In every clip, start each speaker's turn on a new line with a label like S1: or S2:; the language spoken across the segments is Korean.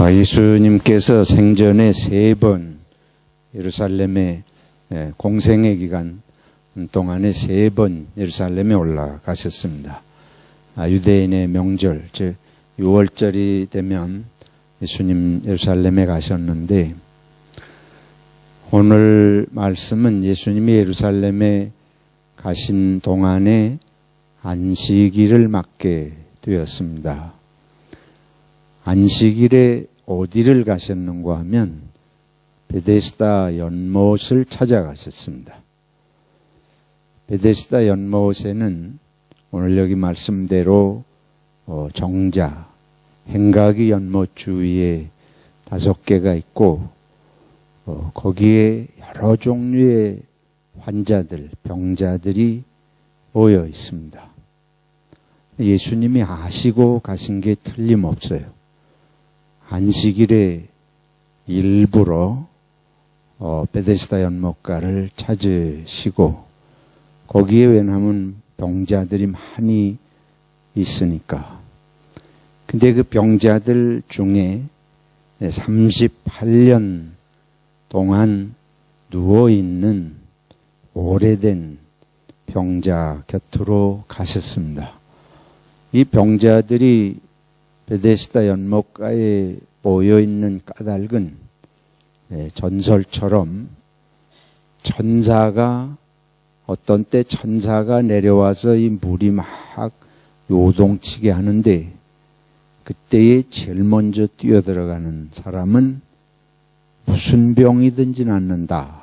S1: 예수님께서 생전에 3번 예루살렘에 공생의 기간 동안에 3번 예루살렘에 올라가셨습니다. 유대인의 명절, 즉 6월절이 되면 예수님 예루살렘에 가셨는데, 오늘 말씀은 예수님이 예루살렘에 가신 동안에 안식일을 맞게 되었습니다. 안식일에 어디를 가셨는가 하면 베데스다 연못을 찾아가셨습니다. 베데스다 연못에는 오늘 여기 말씀대로 정자, 행각이 연못 주위에 5개가 있고, 거기에 여러 종류의 환자들, 병자들이 모여 있습니다. 예수님이 아시고 가신 게 틀림없어요. 안식일에 일부러 베데스다 연못가를 찾으시고, 거기에 왜냐하면 병자들이 많이 있으니까. 근데 그 병자들 중에 38년 동안 누워있는 오래된 병자 곁으로 가셨습니다. 이 병자들이 베데스다 연못가에 모여있는 까닭은 전설처럼 어떤 때 천사가 내려와서 이 물이 막 요동치게 하는데, 그때에 제일 먼저 뛰어들어가는 사람은 무슨 병이든지 낫는다.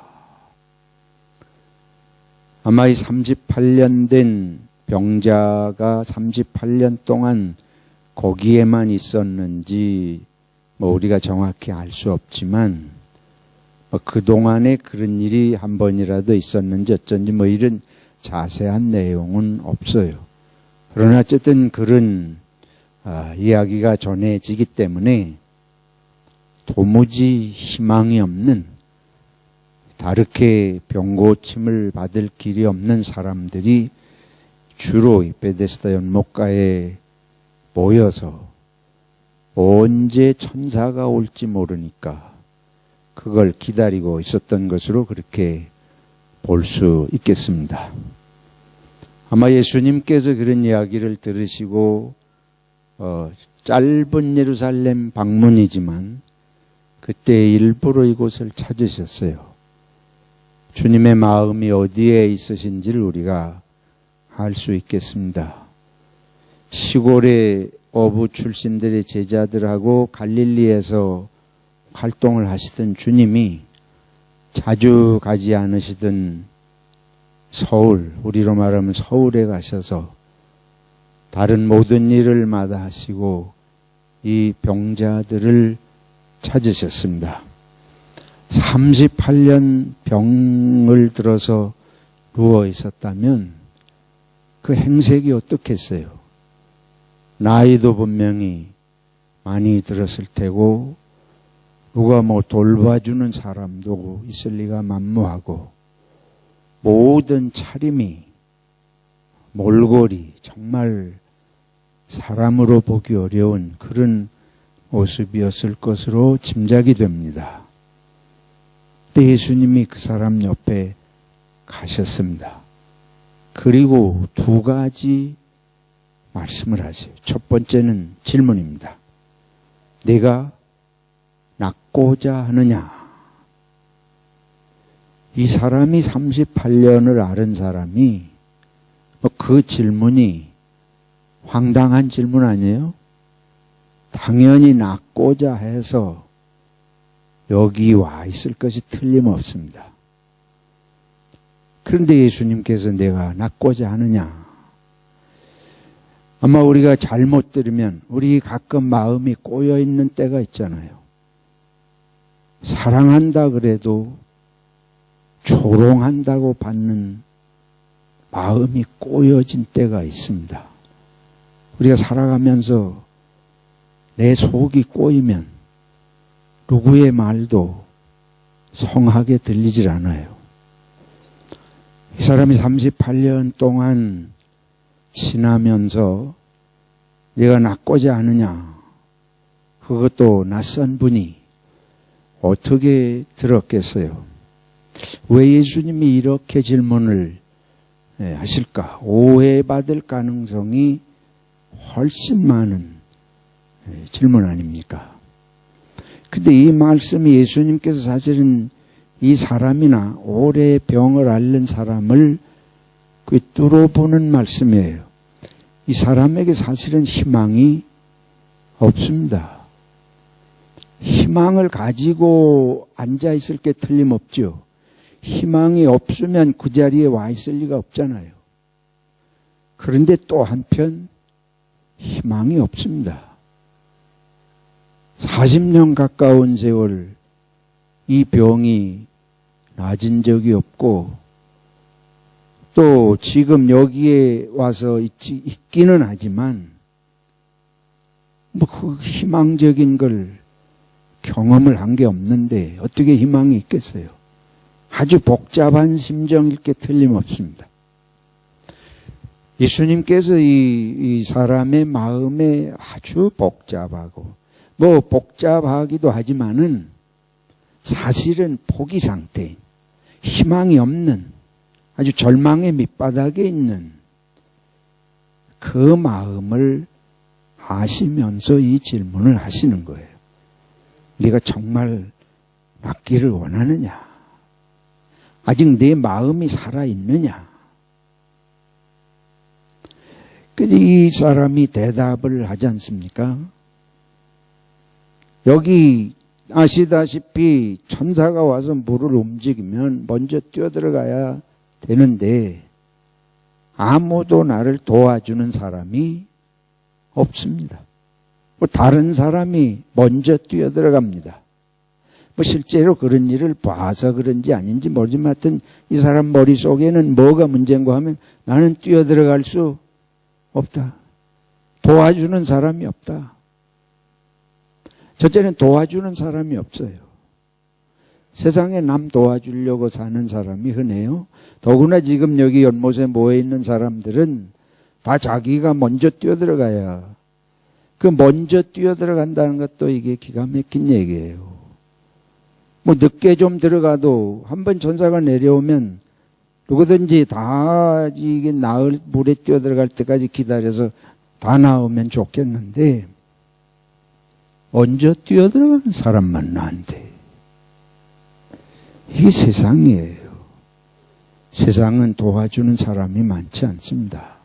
S1: 아마 이 38년 된 병자가 38년 동안 거기에만 있었는지 우리가 정확히 알 수 없지만, 그동안에 그런 일이 한 번이라도 있었는지 어쩐지 이런 자세한 내용은 없어요. 그러나 어쨌든 그런 이야기가 전해지기 때문에 도무지 희망이 없는, 다르게 병고침을 받을 길이 없는 사람들이 주로 이 베데스다 연못가에 모여서 언제 천사가 올지 모르니까 그걸 기다리고 있었던 것으로 그렇게 볼 수 있겠습니다. 아마 예수님께서 그런 이야기를 들으시고 짧은 예루살렘 방문이지만 그때 일부러 이곳을 찾으셨어요. 주님의 마음이 어디에 있으신지를 우리가 알 수 있겠습니다. 시골의 어부 출신들의 제자들하고 갈릴리에서 활동을 하시던 주님이 자주 가지 않으시던 서울, 우리로 말하면 서울에 가셔서 다른 모든 일을 마다하시고 이 병자들을 찾으셨습니다. 38년 병을 들어서 누워 있었다면 그 행색이 어떻겠어요? 나이도 분명히 많이 들었을 테고, 누가 돌봐주는 사람도 있을 리가 만무하고, 모든 차림이, 몰골이 정말 사람으로 보기 어려운 그런 모습이었을 것으로 짐작이 됩니다. 근데 예수님이 그 사람 옆에 가셨습니다. 그리고 2가지 말씀을 하세요. 첫 번째는 질문입니다. 내가 낫고자 하느냐? 이 사람이 38년을 앓은 사람이 그 질문이 황당한 질문 아니에요? 당연히 낫고자 해서 여기 와 있을 것이 틀림없습니다. 그런데 예수님께서 내가 낫고자 하느냐? 아마 우리가 잘못 들으면 우리 가끔 마음이 꼬여 있는 때가 있잖아요. 사랑한다 그래도 조롱한다고 받는 마음이 꼬여진 때가 있습니다. 우리가 살아가면서 내 속이 꼬이면 누구의 말도 성하게 들리질 않아요. 이 사람이 38년 동안 지나면서 내가 낫고자 하느냐? 그것도 낯선 분이 어떻게 들었겠어요? 왜 예수님이 이렇게 질문을 하실까? 오해받을 가능성이 훨씬 많은 질문 아닙니까? 근데 이 말씀이 예수님께서 사실은 이 사람이나 오래 병을 앓는 사람을 뚫어보는 말씀이에요. 이 사람에게 사실은 희망이 없습니다. 희망을 가지고 앉아있을 게 틀림없죠. 희망이 없으면 그 자리에 와 있을 리가 없잖아요. 그런데 또 한편 희망이 없습니다. 40년 가까운 세월 이 병이 나아진 적이 없고 또 지금 여기에 와서 있기는 하지만 그 희망적인 걸 경험을 한 게 없는데 어떻게 희망이 있겠어요? 아주 복잡한 심정일 게 틀림없습니다. 예수님께서 이 사람의 마음에 아주 복잡하고 복잡하기도 하지만은 사실은 포기 상태인 희망이 없는 아주 절망의 밑바닥에 있는 그 마음을 아시면서 이 질문을 하시는 거예요. 네가 정말 낫기를 원하느냐? 아직 내 마음이 살아있느냐? 근데 이 사람이 대답을 하지 않습니까? 여기 아시다시피 천사가 와서 물을 움직이면 먼저 뛰어들어가야 되는데 아무도 나를 도와주는 사람이 없습니다. 다른 사람이 먼저 뛰어들어갑니다. 실제로 그런 일을 봐서 그런지 아닌지 모르지만 하여튼 이 사람 머릿속에는 뭐가 문제인가 하면 나는 뛰어들어갈 수 없다. 도와주는 사람이 없다. 첫째는 도와주는 사람이 없어요. 세상에 남 도와주려고 사는 사람이 흔해요. 더구나 지금 여기 연못에 모여있는 사람들은 다 자기가 먼저 뛰어들어가야 그 먼저 뛰어들어간다는 것도 이게 기가 막힌 얘기예요. 늦게 좀 들어가도 한번 천사가 내려오면 누구든지 다 이게 나을 물에 뛰어들어갈 때까지 기다려서 다 나오면 좋겠는데 먼저 뛰어들어가는 사람만 나한테 이게 세상이에요. 세상은 도와주는 사람이 많지 않습니다.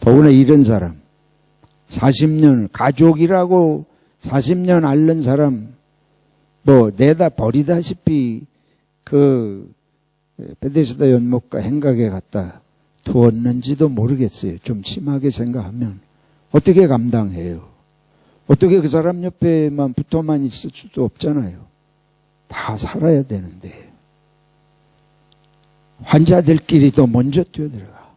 S1: 더구나 이런 사람 40년 가족이라고 40년 앓는 사람 내다 버리다시피 그 베데스다 연못가 행각에 갖다 두었는지도 모르겠어요. 좀 심하게 생각하면 어떻게 감당해요? 어떻게 그 사람 옆에만 붙어만 있을 수도 없잖아요. 다 살아야 되는데 환자들끼리도 먼저 뛰어들어가.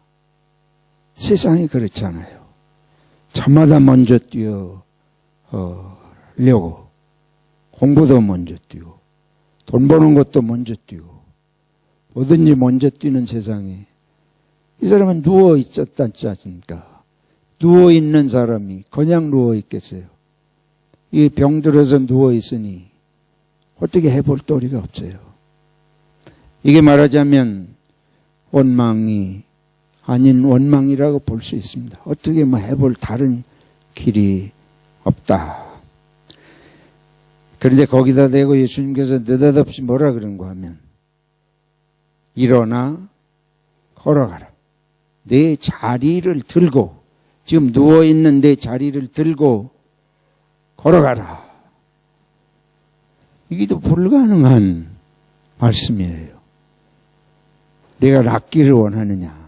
S1: 세상이 그렇잖아요. 저마다 먼저 뛰어려고 공부도 먼저 뛰고 돈 버는 것도 먼저 뛰고 뭐든지 먼저 뛰는 세상에 이 사람은 누워 있었지 않습니까? 누워 있는 사람이 그냥 누워 있겠어요? 이 병 들어서 누워 있으니 어떻게 해볼 도리가 없어요. 이게 말하자면 원망이 아닌 원망이라고 볼 수 있습니다. 어떻게 해볼 다른 길이 없다. 그런데 거기다 대고 예수님께서 느닷없이 뭐라 그런가 하면 일어나 걸어가라. 내 자리를 들고 지금 누워있는 내 자리를 들고 걸어가라. 이게 또 불가능한 말씀이에요. 내가 낫기를 원하느냐.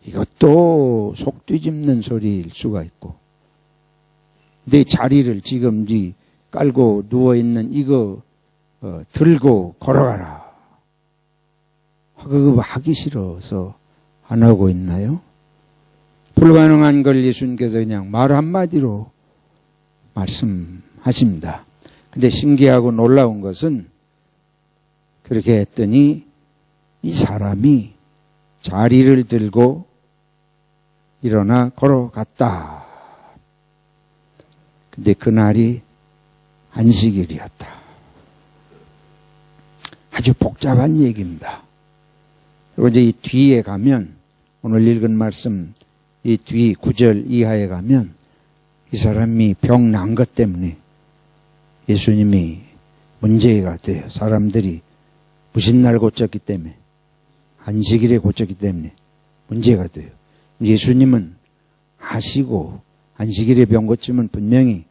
S1: 이것도 속 뒤집는 소리일 수가 있고 내 자리를 지금 깔고 누워있는 이거 들고 걸어가라. 그거 하기 싫어서 안 하고 있나요? 불가능한 걸 예수님께서 그냥 말 한마디로 말씀하십니다. 근데 신기하고 놀라운 것은 그렇게 했더니 이 사람이 자리를 들고 일어나 걸어갔다. 근데 그날이 안식일이었다. 아주 복잡한 얘기입니다. 그리고 이제 이 뒤에 가면, 오늘 읽은 말씀, 이 뒤 9절 이하에 가면, 이 사람이 병 난 것 때문에 예수님이 문제가 돼요. 사람들이 무신날 고쳤기 때문에, 안식일에 고쳤기 때문에 문제가 돼요. 예수님은 하시고, 안식일에 병 고치면 분명히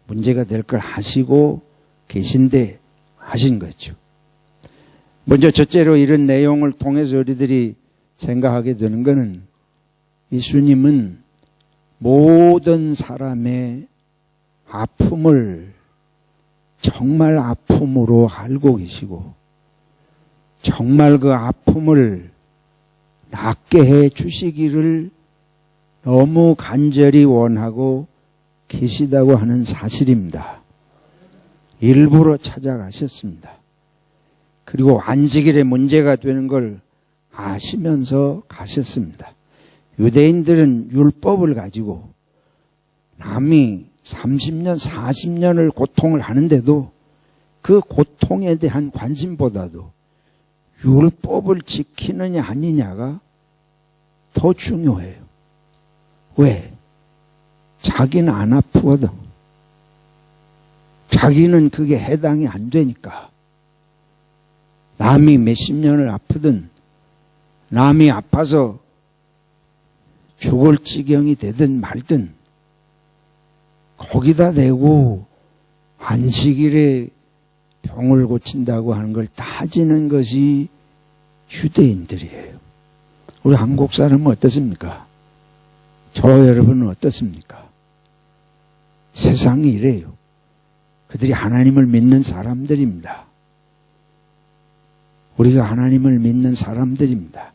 S1: 문제가 될 걸 하시고 계신데 하신 거죠. 먼저 첫째로 이런 내용을 통해서 우리들이 생각하게 되는 것은 예수님은 모든 사람의 아픔을 정말 아픔으로 알고 계시고 정말 그 아픔을 낫게 해 주시기를 너무 간절히 원하고 계시다고 하는 사실입니다. 일부러 찾아가셨습니다. 그리고 안식일에 문제가 되는 걸 아시면서 가셨습니다. 유대인들은 율법을 가지고 남이 30년, 40년을 고통을 하는데도 그 고통에 대한 관심보다도 율법을 지키느냐 아니냐가 더 중요해요. 왜? 자기는 안 아프거든. 자기는 그게 해당이 안 되니까. 남이 몇십 년을 아프든 남이 아파서 죽을 지경이 되든 말든 거기다 대고 안식일에 병을 고친다고 하는 걸 따지는 것이 유대인들이에요. 우리 한국 사람은 어떻습니까? 저 여러분은 어떻습니까? 세상이 이래요. 그들이 하나님을 믿는 사람들입니다. 우리가 하나님을 믿는 사람들입니다.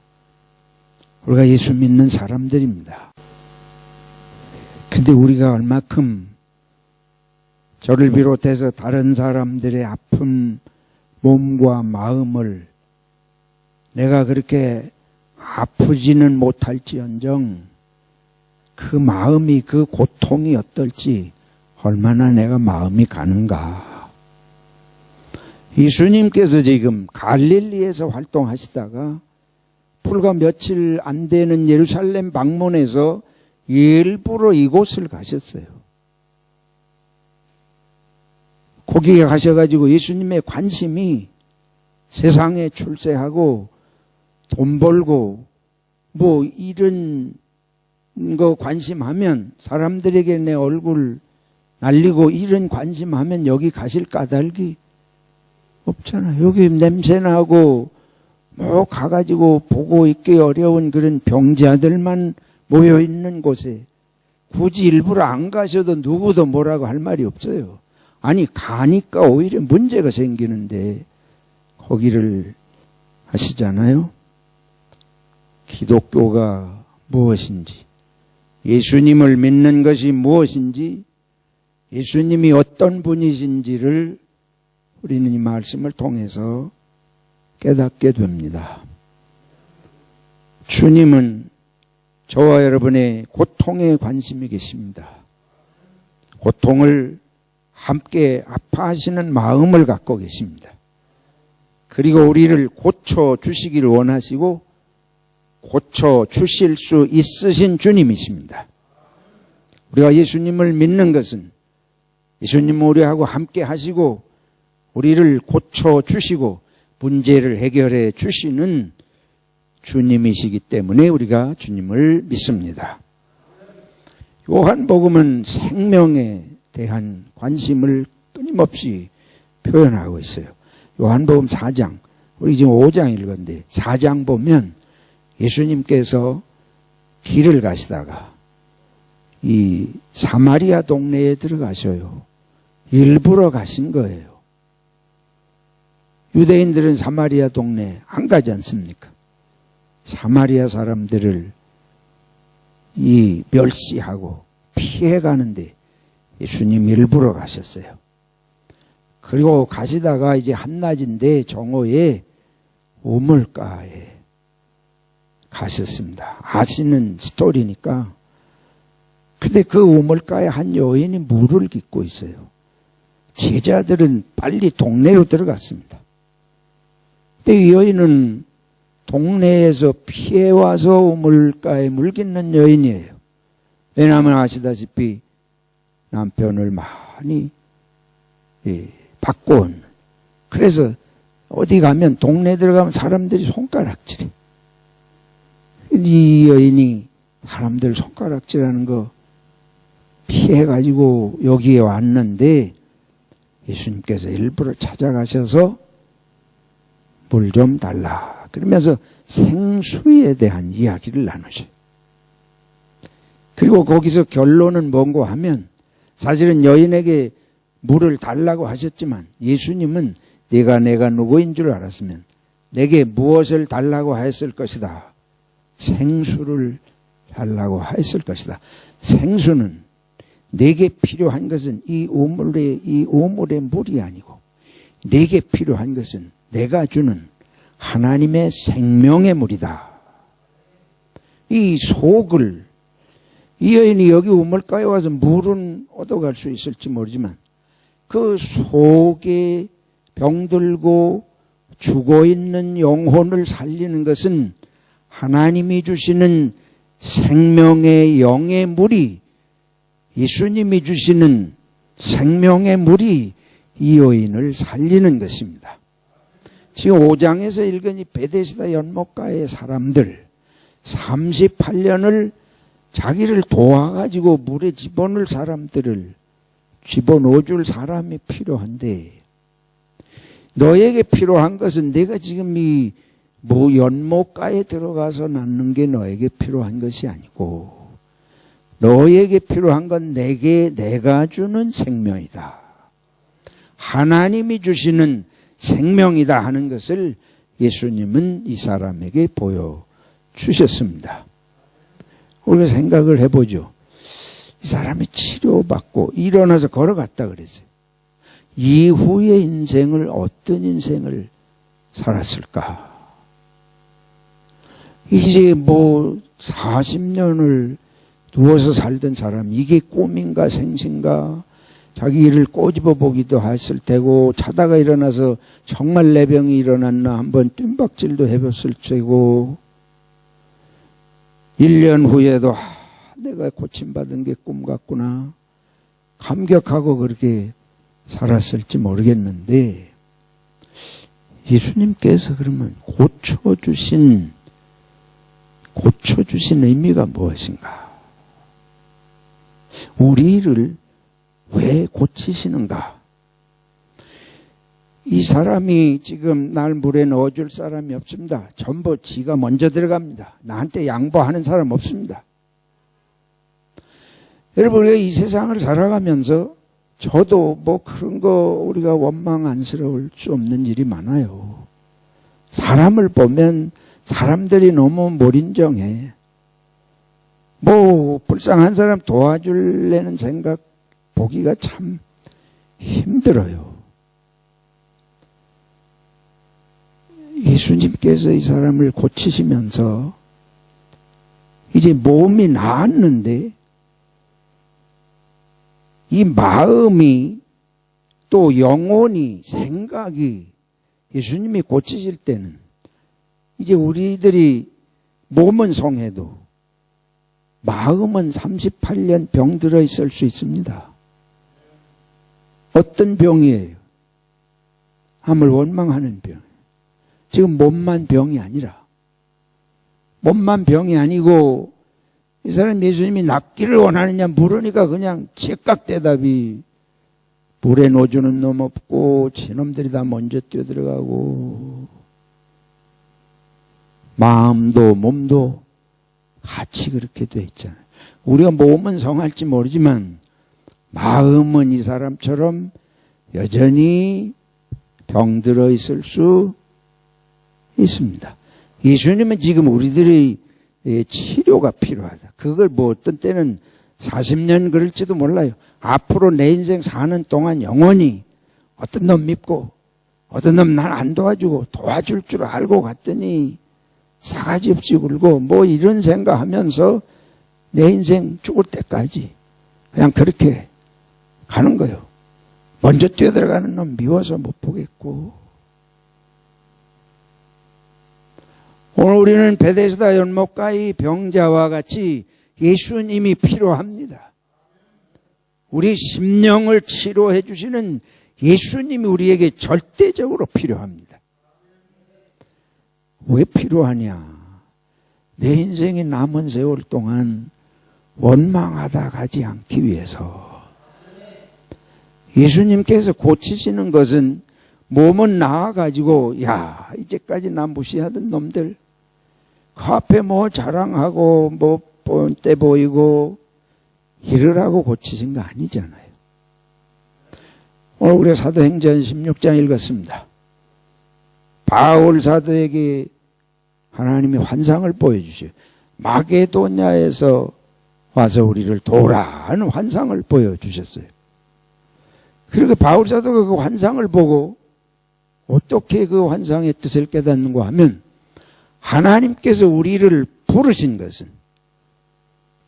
S1: 우리가 예수 믿는 사람들입니다. 근데 우리가 얼마큼 저를 비롯해서 다른 사람들의 아픈 몸과 마음을 내가 그렇게 아프지는 못할지언정 그 마음이, 그 고통이 어떨지 얼마나 내가 마음이 가는가. 예수님께서 지금 갈릴리에서 활동하시다가 불과 며칠 안 되는 예루살렘 방문에서 일부러 이곳을 가셨어요. 거기에 가셔가지고 예수님의 관심이 세상에 출세하고 돈 벌고 뭐 이런 거 관심하면 사람들에게 내 얼굴 날리고 이런 관심하면 여기 가실 까닭이 없잖아. 여기 냄새나고 뭐 가가지고 보고 있기 어려운 그런 병자들만 모여있는 곳에 굳이 일부러 안 가셔도 누구도 뭐라고 할 말이 없어요. 아니 가니까 오히려 문제가 생기는데 거기를 하시잖아요. 기독교가 무엇인지, 예수님을 믿는 것이 무엇인지, 예수님이 어떤 분이신지를 우리는 이 말씀을 통해서 깨닫게 됩니다. 주님은 저와 여러분의 고통에 관심이 계십니다. 고통을 함께 아파하시는 마음을 갖고 계십니다. 그리고 우리를 고쳐주시기를 원하시고 고쳐주실 수 있으신 주님이십니다. 우리가 예수님을 믿는 것은 예수님은 우리하고 함께 하시고 우리를 고쳐주시고 문제를 해결해 주시는 주님이시기 때문에 우리가 주님을 믿습니다. 요한복음은 생명에 대한 관심을 끊임없이 표현하고 있어요. 요한복음 4장, 우리 지금 5장 읽었는데 4장 보면 예수님께서 길을 가시다가 이 사마리아 동네에 들어가셔요. 일부러 가신 거예요. 유대인들은 사마리아 동네 안 가지 않습니까? 사마리아 사람들을 이 멸시하고 피해가는데 예수님 일부러 가셨어요. 그리고 가시다가 이제 한낮인데 정오에 우물가에 가셨습니다. 아시는 스토리니까 근데 그 우물가에 한 여인이 물을 깃고 있어요. 제자들은 빨리 동네로 들어갔습니다. 근데 이 여인은 동네에서 피해와서 우물가에 물 깃는 여인이에요. 왜냐하면 아시다시피 남편을 많이 바꿔온. 그래서 어디 가면 동네 들어가면 사람들이 손가락질해. 이 여인이 사람들 손가락질하는 거 피해가지고 여기에 왔는데 예수님께서 일부러 찾아가셔서 물 좀 달라. 그러면서 생수에 대한 이야기를 나누셔요. 그리고 거기서 결론은 뭔고 하면 사실은 여인에게 물을 달라고 하셨지만 예수님은 내가 누구인 줄 알았으면 내게 무엇을 달라고 하였을 것이다. 생수를 달라고 하였을 것이다. 생수는 내게 필요한 것은 이 우물의 물이 아니고 내게 필요한 것은 내가 주는 하나님의 생명의 물이다. 이 속을 이 여인이 여기 우물가에 와서 물은 얻어갈 수 있을지 모르지만 그 속에 병들고 죽어있는 영혼을 살리는 것은 하나님이 주시는 생명의 영의 물이 예수님이 주시는 생명의 물이 이 여인을 살리는 것입니다. 지금 5장에서 읽은 이 베데스다 연못가의 사람들 38년을 자기를 도와가지고 물에 집어넣을 사람들을 집어넣어줄 사람이 필요한데 너에게 필요한 것은 내가 지금 이 연못가에 들어가서 낳는 게 너에게 필요한 것이 아니고 너에게 필요한 건 내가 주는 생명이다. 하나님이 주시는 생명이다 하는 것을 예수님은 이 사람에게 보여주셨습니다. 우리가 생각을 해보죠. 이 사람이 치료받고 일어나서 걸어갔다 그랬어요. 이후의 인생을 어떤 인생을 살았을까? 이제 40년을 누워서 살던 사람 이게 꿈인가 생신가 자기 일을 꼬집어 보기도 했을 테고 자다가 일어나서 정말 내 병이 일어났나 한번 뜀박질도 해봤을 테고 1년 후에도 내가 고침받은 게 꿈 같구나 감격하고 그렇게 살았을지 모르겠는데 예수님께서 그러면 고쳐주신 의미가 무엇인가? 우리를 왜 고치시는가? 이 사람이 지금 날 물에 넣어줄 사람이 없습니다. 전부 지가 먼저 들어갑니다. 나한테 양보하는 사람 없습니다. 여러분 우리가 이 세상을 살아가면서 저도 그런 거 우리가 원망 안쓰러울 수 없는 일이 많아요. 사람을 보면 사람들이 너무 몰인정해. 불쌍한 사람 도와줄래는 생각 보기가 참 힘들어요. 예수님께서 이 사람을 고치시면서 이제 몸이 나았는데 이 마음이 또 영혼이 생각이 예수님이 고치실 때는 이제 우리들이 몸은 성해도 마음은 38년 병들어 있을 수 있습니다. 어떤 병이에요? 함을 원망하는 병. 지금 몸만 병이 아니라 몸만 병이 아니고 이 사람 예수님이 낫기를 원하느냐 물으니까 그냥 제깍 대답이 물에 놓주는 놈 없고 지놈들이 다 먼저 뛰어들어가고 마음도 몸도 같이 그렇게 돼 있잖아요. 우리가 몸은 성할지 모르지만 마음은 이 사람처럼 여전히 병들어 있을 수 있습니다. 예수님은 지금 우리들의 치료가 필요하다. 그걸 어떤 때는 40년 그럴지도 몰라요. 앞으로 내 인생 사는 동안 영원히 어떤 놈 믿고 어떤 놈 날 안 도와주고 도와줄 줄 알고 갔더니 사가지 없이 굴고 이런 생각하면서 내 인생 죽을 때까지 그냥 그렇게 가는 거예요. 먼저 뛰어들어가는 놈 미워서 못 보겠고. 오늘 우리는 베데스다 연못가의 병자와 같이 예수님이 필요합니다. 우리 심령을 치료해 주시는 예수님이 우리에게 절대적으로 필요합니다. 왜 필요하냐? 내 인생의 남은 세월 동안 원망하다 가지 않기 위해서. 예수님께서 고치시는 것은 몸은 나아가지고 야 이제까지 나 무시하던 놈들 그 앞에 뭐 자랑하고 뭐 뻔때 보이고 이러라고 고치신 거 아니잖아요. 오늘 우리가 사도행전 16장 읽었습니다. 바울 사도에게 하나님이 환상을 보여주셔요. 마게도냐에서 와서 우리를 도우라 하는 환상을 보여주셨어요. 그리고 바울 사도가 그 환상을 보고 어떻게 그 환상의 뜻을 깨닫는가 하면 하나님께서 우리를 부르신 것은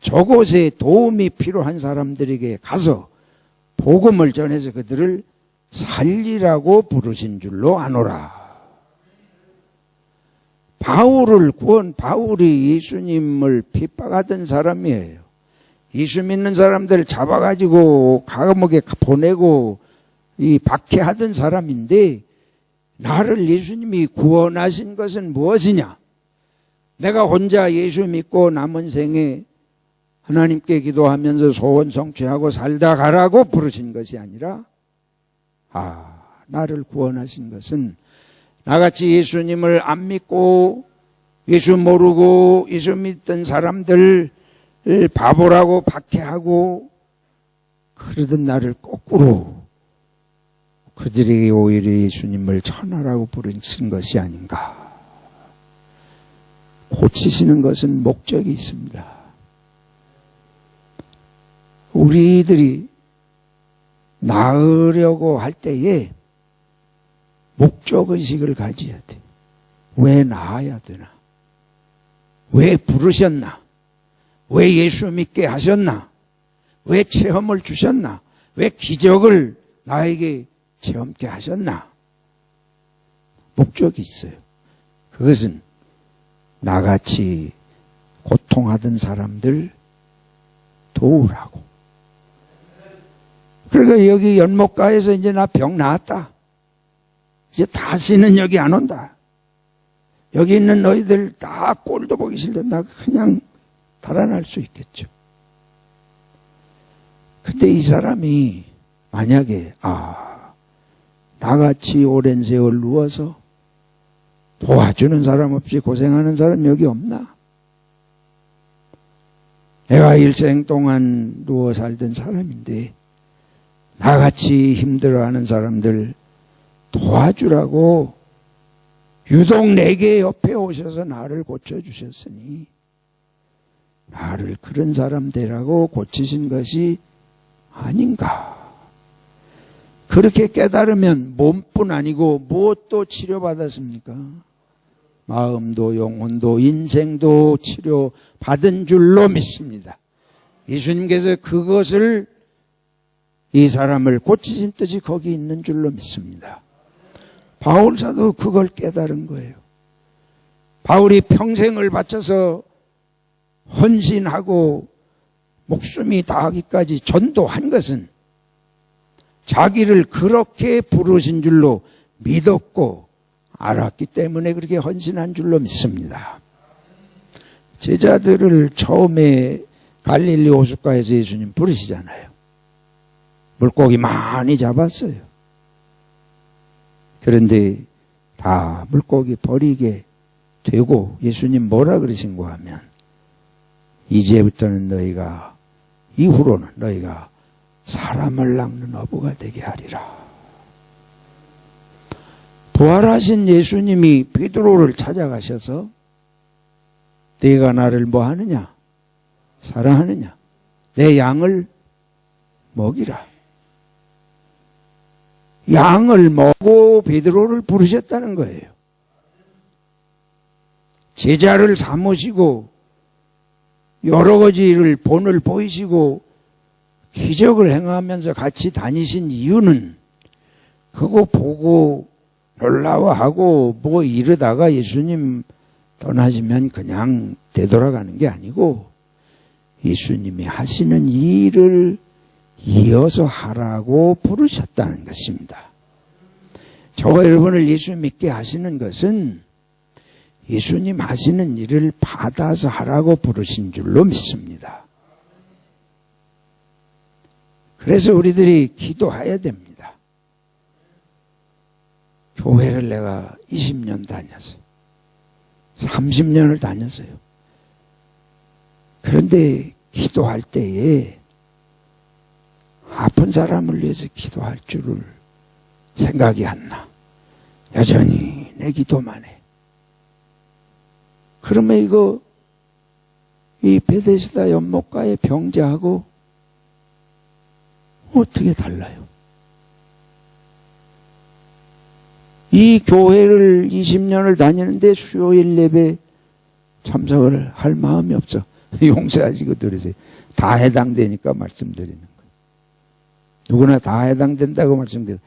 S1: 저곳에 도움이 필요한 사람들에게 가서 복음을 전해서 그들을 살리라고 부르신 줄로 아노라. 바울이 예수님을 핍박하던 사람이에요. 예수 믿는 사람들 잡아가지고 감옥에 보내고 박해하던 사람인데 나를 예수님이 구원하신 것은 무엇이냐? 내가 혼자 예수 믿고 남은 생에 하나님께 기도하면서 소원 성취하고 살다 가라고 부르신 것이 아니라 나를 구원하신 것은 나같이 예수님을 안 믿고 예수 모르고 예수 믿던 사람들 바보라고 박해하고 그러던 나를 거꾸로 그들에게 오히려 예수님을 천하라고 부르신 것이 아닌가. 고치시는 것은 목적이 있습니다. 우리들이 나으려고 할 때에 목적의식을 가져야 돼. 왜 나아야 되나? 왜 부르셨나? 왜 예수 믿게 하셨나? 왜 체험을 주셨나? 왜 기적을 나에게 체험케 하셨나? 목적이 있어요. 그것은 나같이 고통하던 사람들 도우라고. 그러니까 여기 연못가에서 이제 나 병 나았다. 이제 다시는 여기 안 온다. 여기 있는 너희들 다 꼴도 보기 싫다. 나 그냥 달아날 수 있겠죠. 근데 이 사람이 만약에 나같이 오랜 세월 누워서 도와주는 사람 없이 고생하는 사람 여기 없나? 내가 일생 동안 누워 살던 사람인데 나같이 힘들어하는 사람들 도와주라고 유독 내게 옆에 오셔서 나를 고쳐주셨으니 나를 그런 사람 되라고 고치신 것이 아닌가. 그렇게 깨달으면 몸뿐 아니고 무엇도 치료받았습니까? 마음도 영혼도 인생도 치료받은 줄로 믿습니다. 예수님께서 그것을 이 사람을 고치신 뜻이 거기 있는 줄로 믿습니다. 바울 사도 그걸 깨달은 거예요. 바울이 평생을 바쳐서 헌신하고 목숨이 다하기까지 전도한 것은 자기를 그렇게 부르신 줄로 믿었고 알았기 때문에 그렇게 헌신한 줄로 믿습니다. 제자들을 처음에 갈릴리 호숫가에서 예수님 부르시잖아요. 물고기 많이 잡았어요. 그런데 다 물고기 버리게 되고 예수님 뭐라 그러신고 하면 이제부터는 너희가 이후로는 너희가 사람을 낚는 어부가 되게 하리라. 부활하신 예수님이 베드로를 찾아가셔서 네가 나를 뭐 하느냐? 사랑하느냐? 내 양을 먹이라. 양을 먹고 베드로를 부르셨다는 거예요. 제자를 삼으시고 여러 가지를 본을 보이시고 기적을 행하면서 같이 다니신 이유는 그거 보고 놀라워하고 뭐 이러다가 예수님 떠나시면 그냥 되돌아가는 게 아니고 예수님이 하시는 일을 이어서 하라고 부르셨다는 것입니다. 저와 여러분을 예수 믿게 하시는 것은 예수님 하시는 일을 받아서 하라고 부르신 줄로 믿습니다. 그래서 우리들이 기도해야 됩니다. 교회를 내가 20년 다녔어요. 30년을 다녔어요. 그런데 기도할 때에 아픈 사람을 위해서 기도할 줄을 생각이 안 나. 여전히 내 기도만 해. 그러면 이 베데스다 연못가의 병자하고 어떻게 달라요? 이 교회를 20년을 다니는데 수요일 예배 참석을 할 마음이 없어. 용서하시고 들으세요. 다 해당되니까 말씀드리는 거예요. 누구나 다 해당된다고 말씀드려요.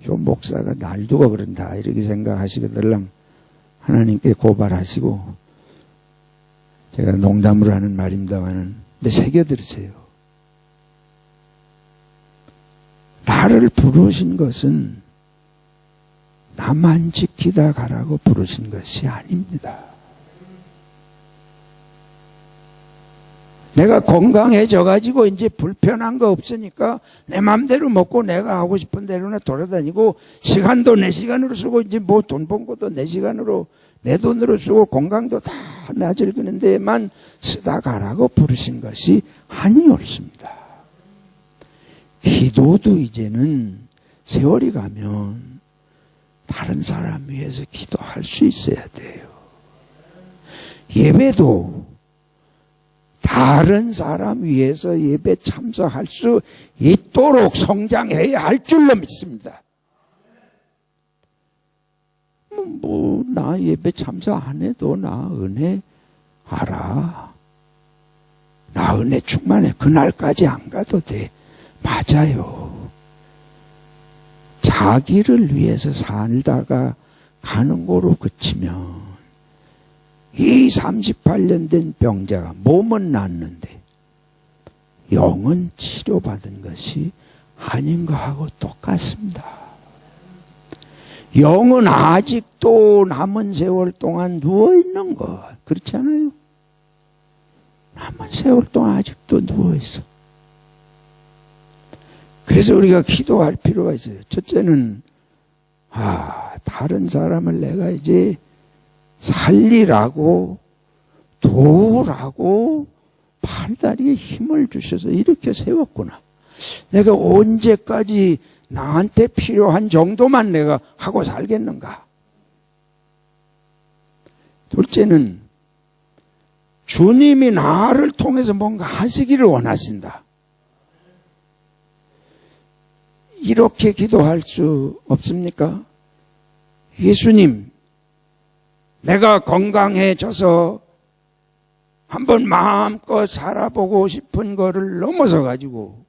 S1: 요 목사가 날 두고 그런다 이렇게 생각하시거들랑 하나님께 고발하시고, 제가 농담으로 하는 말입니다만은 근데 새겨 들으세요. 나를 부르신 것은 나만 지키다 가라고 부르신 것이 아닙니다. 내가 건강해져 가지고 이제 불편한 거 없으니까 내 맘대로 먹고 내가 하고 싶은 대로나 돌아다니고, 시간도 내 시간으로 쓰고, 이제 뭐 돈 번 것도 내 시간으로 내 돈으로 쓰고, 건강도 다 나 즐기는 데만 쓰다 가라고 부르신 것이 아니 옳습니다. 기도도 이제는 세월이 가면 다른 사람 위해서 기도할 수 있어야 돼요. 예배도 다른 사람 위해서 예배 참석할 수 있도록 성장해야 할 줄로 믿습니다. 나 예배 참석 안 해도 나 은혜 알아. 나 은혜 충만해. 그날까지 안 가도 돼. 맞아요. 자기를 위해서 살다가 가는 거로 그치면 이 38년 된 병자가 몸은 낫는데 영은 치료받은 것이 아닌 거하고 똑같습니다. 영은 아직도 남은 세월 동안 누워있는 것, 그렇지 않아요? 남은 세월 동안 아직도 누워있어. 그래서 우리가 기도할 필요가 있어요. 첫째는 다른 사람을 내가 이제 살리라고 도우라고 팔다리에 힘을 주셔서 이렇게 세웠구나. 내가 언제까지 나한테 필요한 정도만 내가 하고 살겠는가? 둘째는 주님이 나를 통해서 뭔가 하시기를 원하신다. 이렇게 기도할 수 없습니까? 예수님, 내가 건강해져서 한번 마음껏 살아보고 싶은 거를 넘어서 가지고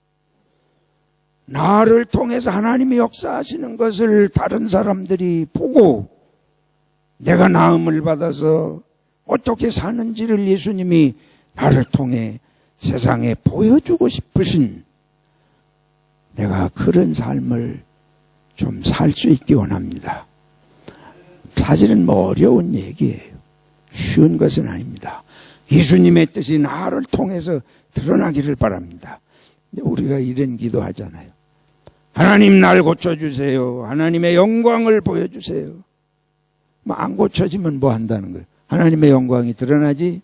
S1: 나를 통해서 하나님이 역사하시는 것을 다른 사람들이 보고 내가 나음을 받아서 어떻게 사는지를 예수님이 나를 통해 세상에 보여주고 싶으신, 내가 그런 삶을 좀 살 수 있기 원합니다. 사실은 뭐 어려운 얘기예요. 쉬운 것은 아닙니다. 예수님의 뜻이 나를 통해서 드러나기를 바랍니다. 우리가 이런 기도하잖아요. 하나님 날 고쳐주세요. 하나님의 영광을 보여주세요. 뭐 안 고쳐지면 뭐 한다는 거예요? 하나님의 영광이 드러나지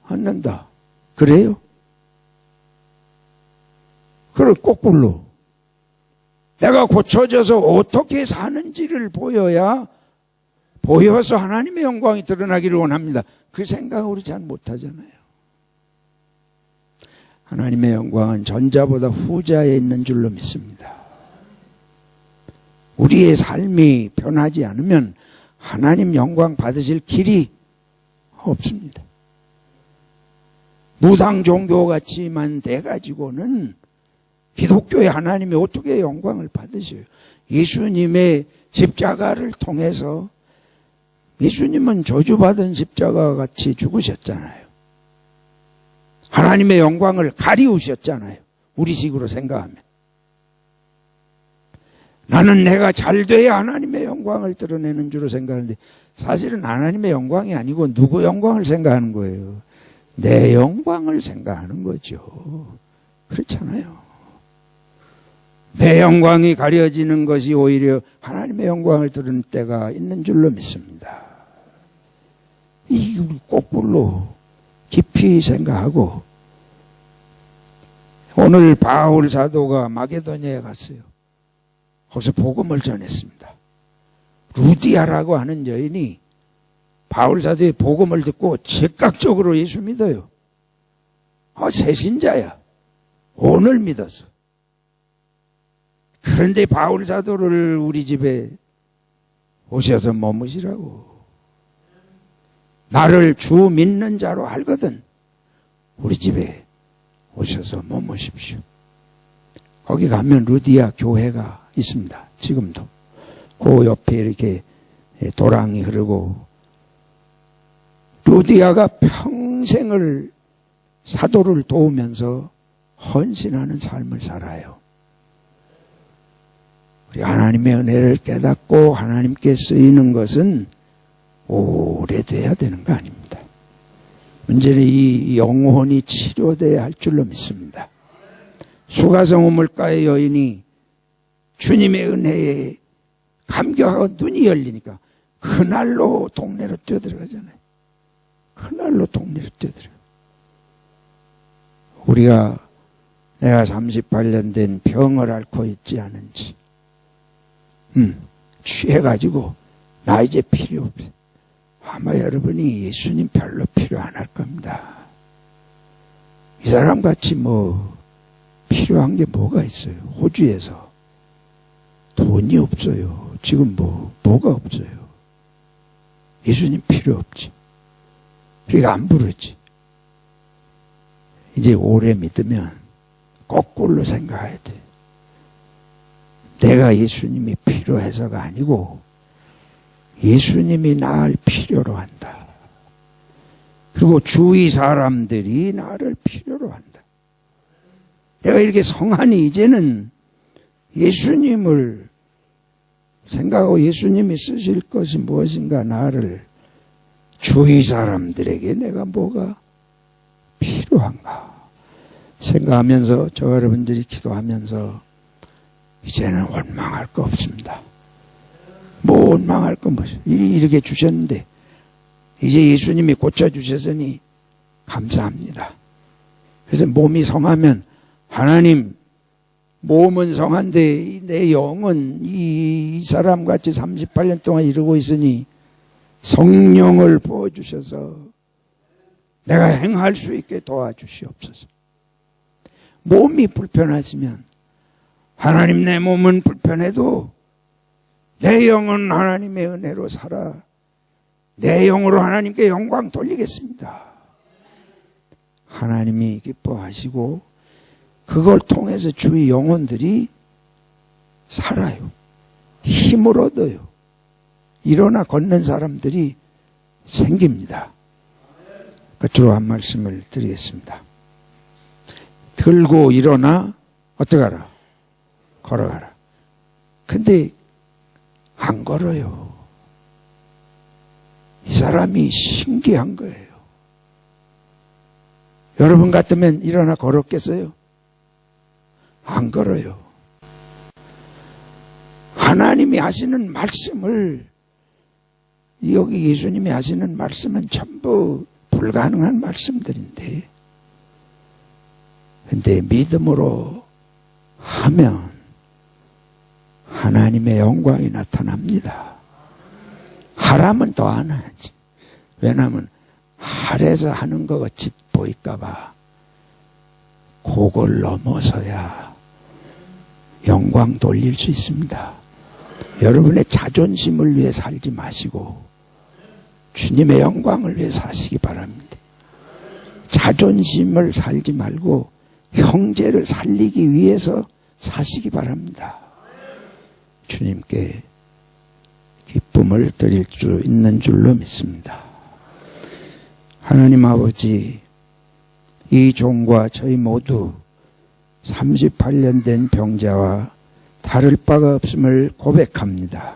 S1: 않는다. 그래요? 그걸 거꾸로 내가 고쳐져서 어떻게 사는지를 보여서 하나님의 영광이 드러나기를 원합니다. 그 생각을 우리 잘 못하잖아요. 하나님의 영광은 전자보다 후자에 있는 줄로 믿습니다. 우리의 삶이 변하지 않으면 하나님 영광 받으실 길이 없습니다. 무당 종교같이만 돼가지고는 기독교의 하나님이 어떻게 영광을 받으셔요? 예수님의 십자가를 통해서 예수님은 저주받은 십자가 같이 죽으셨잖아요. 하나님의 영광을 가리우셨잖아요. 우리식으로 생각하면. 나는 내가 잘 돼야 하나님의 영광을 드러내는 줄로 생각하는데 사실은 하나님의 영광이 아니고 누구 영광을 생각하는 거예요? 내 영광을 생각하는 거죠. 그렇잖아요. 내 영광이 가려지는 것이 오히려 하나님의 영광을 드러낼 때가 있는 줄로 믿습니다. 이 거꾸로 깊이 생각하고 오늘 바울 사도가 마게도냐에 갔어요. 거기서 복음을 전했습니다. 루디아라고 하는 여인이 바울 사도의 복음을 듣고 즉각적으로 예수 믿어요. 새신자야. 오늘 믿었어. 그런데 바울 사도를 우리 집에 오셔서 머무시라고. 나를 주 믿는 자로 알거든. 우리 집에 오셔서 머무십시오. 거기 가면 루디아 교회가 있습니다. 지금도. 그 옆에 이렇게 도랑이 흐르고 루디아가 평생을 사도를 도우면서 헌신하는 삶을 살아요. 우리 하나님의 은혜를 깨닫고 하나님께 쓰이는 것은 오래돼야 되는 거 아닙니다. 문제는 이 영혼이 치료돼야 할 줄로 믿습니다. 수가성 우물가의 여인이 주님의 은혜에 감격하고 눈이 열리니까 그날로 동네로 뛰어들어가잖아요. 그날로 동네로 뛰어들어가. 우리가 내가 38년 된 병을 앓고 있지 않은지 취해가지고 나 이제 필요 없어. 아마 여러분이 예수님 별로 필요 안 할 겁니다. 이 사람같이 필요한 게 뭐가 있어요? 호주에서 돈이 없어요. 지금 뭐가 없어요? 예수님 필요 없지. 그러니까 안 부르지. 이제 오래 믿으면 거꾸로 생각해야 돼. 내가 예수님이 필요해서가 아니고 예수님이 나를 필요로 한다. 그리고 주위 사람들이 나를 필요로 한다. 내가 이렇게 성하니 이제는 예수님을 생각하고 예수님이 쓰실 것이 무엇인가 나를 주위 사람들에게 내가 뭐가 필요한가 생각하면서 저 여러분들이 기도하면서 이제는 원망할 거 없습니다. 원망할 거 뭐죠? 이렇게 주셨는데 이제 예수님이 고쳐주셨으니 감사합니다. 그래서 몸이 성하면 하나님 몸은 성한데 내 영은 이 사람같이 38년 동안 이러고 있으니 성령을 부어주셔서 내가 행할 수 있게 도와주시옵소서. 몸이 불편하시면 하나님 내 몸은 불편해도 내 영은 하나님의 은혜로 살아 내 영으로 하나님께 영광 돌리겠습니다. 하나님이 기뻐하시고 그걸 통해서 주위 영혼들이 살아요. 힘을 얻어요. 일어나 걷는 사람들이 생깁니다. 끝으로 한 말씀을 드리겠습니다. 들고 일어나 어떡하라? 걸어가라. 근데 안 걸어요. 이 사람이 신기한 거예요. 여러분 같으면 일어나 걸었겠어요? 안 걸어요. 하나님이 하시는 말씀을 여기 예수님이 하시는 말씀은 전부 불가능한 말씀들인데 근데 믿음으로 하면 하나님의 영광이 나타납니다. 하라면 더 안 하지. 왜냐하면 하래서 하는 거 같이 보일까 봐. 그걸 넘어서야 영광 돌릴 수 있습니다. 여러분의 자존심을 위해 살지 마시고 주님의 영광을 위해 사시기 바랍니다. 자존심을 살지 말고 형제를 살리기 위해서 사시기 바랍니다. 주님께 기쁨을 드릴 수 있는 줄로 믿습니다. 하나님 아버지, 이 종과 저희 모두 38년 된 병자와 다를 바가 없음을 고백합니다.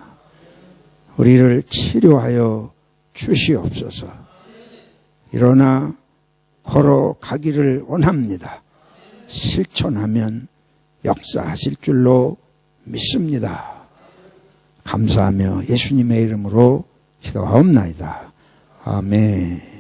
S1: 우리를 치료하여 주시옵소서. 일어나 걸어가기를 원합니다. 실천하면 역사하실 줄로 믿습니다. 감사하며 예수님의 이름으로 기도하옵나이다. 아멘.